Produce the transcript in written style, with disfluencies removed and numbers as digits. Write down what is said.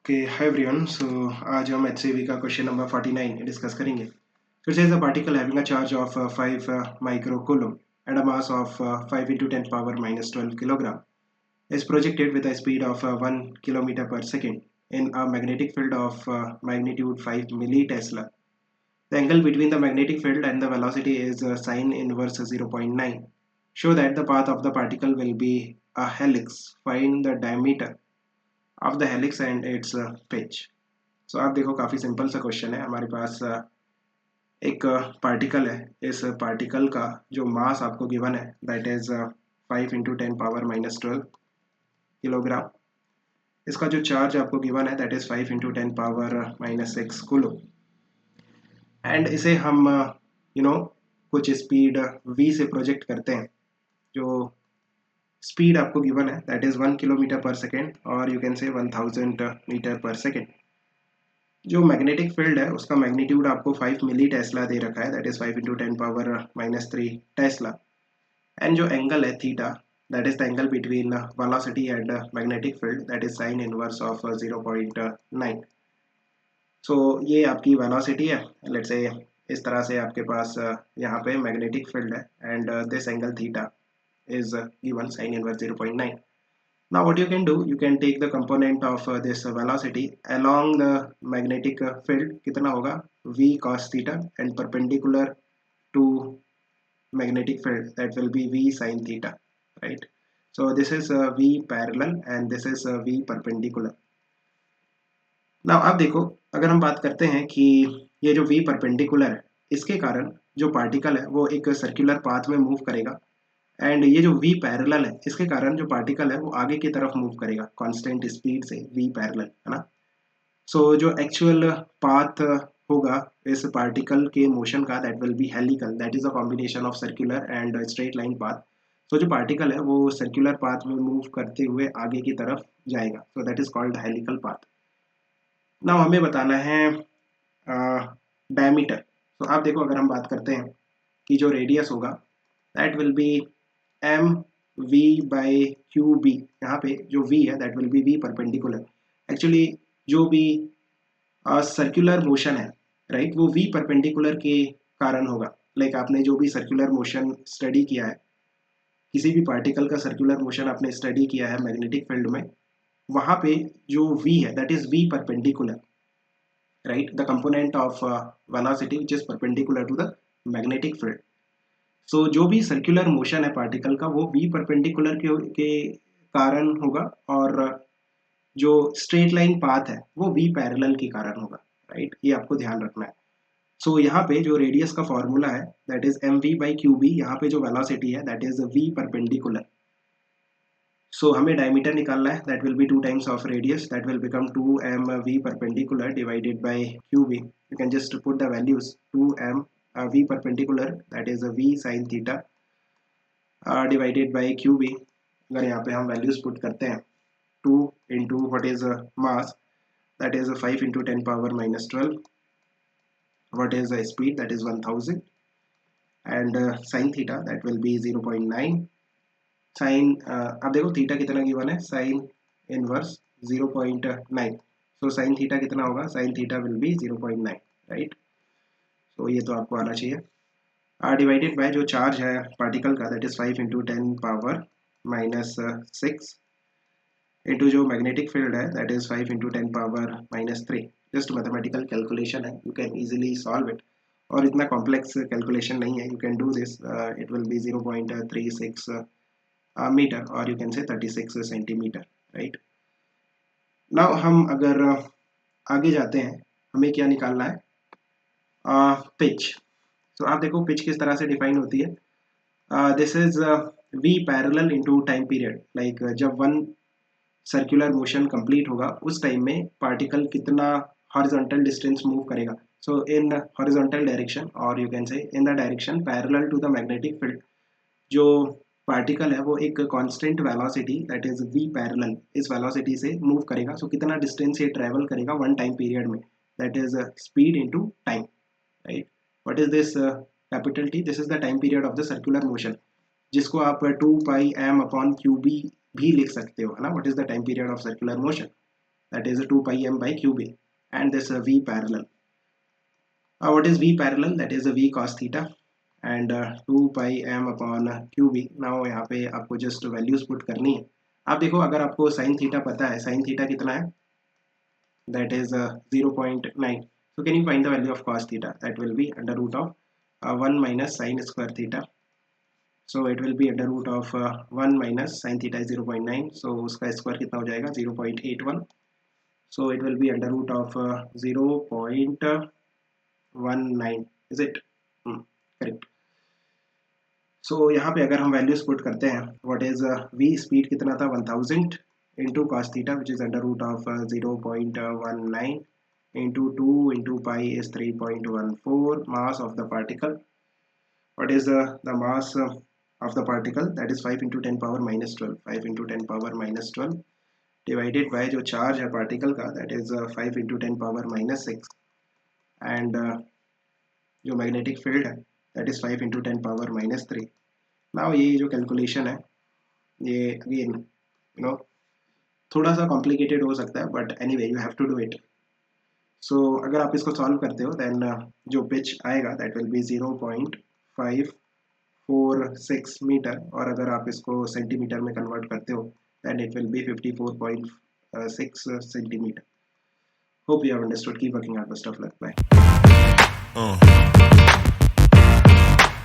Hi everyone. सो आज हम HCV का क्वेश्चन नंबर 49 डिस्कस करेंगे। So it says a particle having a charge of 5 microcoulomb and a mass of 5 into 10 power minus 12 kilogram is projected with a speed of 1 kilometer per second in a magnetic field of magnitude 5 millitesla. The angle between the magnetic field and the velocity is sine inverse 0.9. Show that the path of the particle will be a helix. Find the diameter of the helix and its pitch. सो आप देखो काफ़ी simple सा question है। हमारे पास एक particle है। इस particle का जो मास आपको गिवन है that is 5 into 10 power -12 kilogram. इसका जो चार्ज आपको गिवन है that is 5 into 10 power -6 coulomb. And इसे हम कुछ स्पीड v से प्रोजेक्ट करते हैं। जो स्पीड आपको गिवन है दैट इज 1 किलोमीटर पर सेकेंड और यू कैन से 1000 मीटर पर सेकेंड। जो मैग्नेटिक फील्ड है उसका मैग्नीट्यूड आपको 5 मिली टेस्ला दे रखा है that is 5 into 10 power -3 Tesla. And जो एंगल है theta that is the angle between velocity and magnetic field that is sine inverse of 0.9। सो ये आपकी वेलोसिटी है। लेट्स से इस तरह से आपके पास यहाँ पे मैग्नेटिक फील्ड है and this angle theta is given sin inverse 0.9. Now what you can do, you can take the component of this velocity along the magnetic field, कितना होगा v cos theta, and perpendicular to magnetic field that will be v sin theta, right? So this is v parallel and this is v perpendicular. Now आप देखो, अगर हम बात करते हैं कि ये जो v perpendicular है इसके कारण जो पार्टिकल है वो एक सर्कुलर पाथ में मूव करेगा एंड ये जो v पैरेलल है इसके कारण जो पार्टिकल है वो आगे की तरफ मूव करेगा कांस्टेंट स्पीड से v पैरेलल, है ना। सो जो एक्चुअल पाथ होगा इस पार्टिकल के मोशन का that will be helical, that is a combination of circular and straight line path. So जो पार्टिकल है वो सर्कुलर पाथ में मूव करते हुए आगे की तरफ जाएगा, so that is called helical path. Now हमें बताना है डायमीटर। तो आप देखो, अगर हम बात करते हैं कि जो रेडियस होगा that will be m v by q B. यहाँ पे जो v है that will be v perpendicular. Actually जो भी सर्कुलर मोशन है राइट वो v परपेंडिकुलर के कारण होगा। लाइक आपने जो भी सर्कुलर मोशन स्टडी किया है, किसी भी पार्टिकल का सर्कुलर मोशन आपने स्टडी किया है मैग्नेटिक फील्ड में, वहाँ पे जो v है that is v perpendicular, right, the component of velocity which is perpendicular to the magnetic field. So जो भी सर्कुलर मोशन है पार्टिकल का वो v परपेंडिकुलर के कारण होगा और जो स्ट्रेट लाइन पाथ है वो v पैरेलल के कारण होगा, राइट। ये आपको ध्यान रखना है। सो यहाँ पे जो रेडियस का फॉर्मूला है that is mv by q B, यहाँ पे जो वेलोसिटी है that is v perpendicular. So हमें डायमीटर निकालना है that will be 2 times of radius that will become 2m v perpendicular divided by q B. You can just put the values 2m v perpendicular that is a v sin theta divided by qb। अगर यहाँ पे हम values put करते हैं 2 into what is mass that is 5 into 10 power -12, what is speed that is 1000 and sin theta that will be 0.9। sin अब देखो theta कितना given है, sin inverse 0.9। So sin theta कितना होगा, sin theta will be 0.9, right. तो ये तो आपको आना चाहिए। डिवाइडेड बाय जो चार्ज है पार्टिकल का that is 5 into 10 power -6 into जो मैग्नेटिक फील्ड है that is 5 into 10 power -3। Just mathematical calculation है, you can easily solve it और इतना कॉम्प्लेक्स कैलकुलेशन नहीं है। You can do this, it will B 0.36 metre और यू कैन से 36 centimetre, right. Now हम अगर आगे जाते हैं, हमें क्या निकालना है, पिच। तो आप देखो पिच किस तरह से डिफाइन होती है। This is v parallel into time period. Like जब वन सर्कुलर मोशन कंप्लीट होगा उस टाइम में पार्टिकल कितना हॉरिजॉन्टल डिस्टेंस मूव करेगा। सो इन हॉरिजॉन्टल डायरेक्शन और you can say in the direction parallel to the magnetic field, जो particle है वो एक constant velocity that is v parallel इस वेलोसिटी से मूव करेगा। सो कितना डिस्टेंस ये ट्रेवल करेगा वन टाइम पीरियड में, that is speed into time, right. What is this capital T? This is the time period of the circular motion, जिसको आप 2 पाई m upon Q B भी लिख सकते हो, है ना। What is the time period of circular motion? that is 2 pi m by qb, and this v parallel. What is v parallel? That is a v cos theta and 2 pi m upon qb. Now यहाँ पे आपको just values put करनी है. आप देखो, अगर आपको sine theta पता है, साइन थीटा कितना है, that is 0.9. So can you find the value of cos theta? That will be under root of 1 minus sin square theta. So it will be under root of 1 minus sin theta is 0.9. So उसका square कितना हो जाएगा, 0.81. So it will be under root of 0.19. Is it? Correct. So यहाँ पे अगर हम values put करते हैं, व्हाट इज v स्पीड कितना था, 1000 into cos theta which is under root of 0.19 into 2 into pi is 3.14. Mass of the particle, what is the mass of the particle? That is 5 into 10 power minus 12. 5 into 10 power minus 12 divided by जो charge है particle का, that is 5 into 10 power minus 6, and जो magnetic field है, that is 5 into 10 power minus 3. Now ये जो calculation है, ये again थोड़ा सा कॉम्प्लिकेटेड हो सकता है, but anyway you have to do it. So अगर आप इसको सॉल्व करते हो, देन जो पिच आएगा दैट विल बी 0.546 मीटर, और अगर आप इसको सेंटीमीटर में कन्वर्ट करते हो then it will be 54.6 centimetre. Hope you have understood. Keep working hard. Best of luck. Bye.